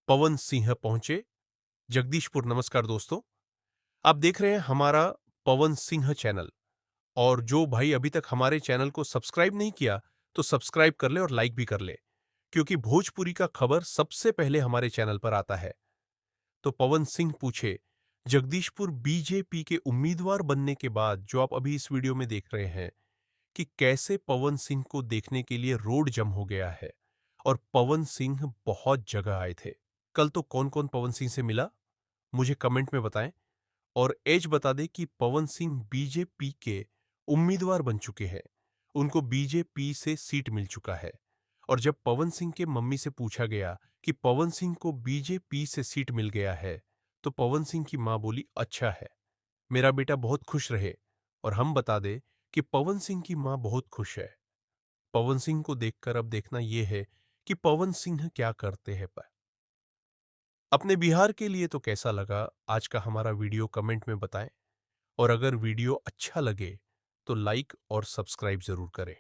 पवन सिंह पहुंचे जगदीशपुर। नमस्कार दोस्तों, आप देख रहे हैं हमारा पवन सिंह चैनल। और जो भाई अभी तक हमारे चैनल को सब्सक्राइब नहीं किया तो सब्सक्राइब कर ले और लाइक भी कर ले, क्योंकि भोजपुरी का खबर सबसे पहले हमारे चैनल पर आता है। तो पवन सिंह पूछे जगदीशपुर बीजेपी के उम्मीदवार बनने के बाद जो आप अभी इस वीडियो में देख रहे हैं कि कैसे पवन सिंह को देखने के लिए रोड जम हो गया है। और पवन सिंह बहुत जगह आए थे। कल तो कौन कौन पवन सिंह से मिला, मुझे कमेंट में बताएं। और एज बता दे कि पवन सिंह बीजेपी के उम्मीदवार बन चुके हैं, उनको बीजेपी से सीट मिल चुका है। और जब पवन सिंह के मम्मी से पूछा गया कि पवन सिंह को बीजेपी से सीट मिल गया है, तो पवन सिंह की मां बोली अच्छा है, मेरा बेटा बहुत खुश रहे। और हम बता दें कि पवन सिंह की मां बहुत खुश है। पवन सिंह को देखकर अब देखना यह है कि पवन सिंह क्या करते हैं। पर अपने बिहार के लिए तो कैसा लगा आज का हमारा वीडियो, कमेंट में बताएं। और अगर वीडियो अच्छा लगे तो लाइक और सब्सक्राइब जरूर करें।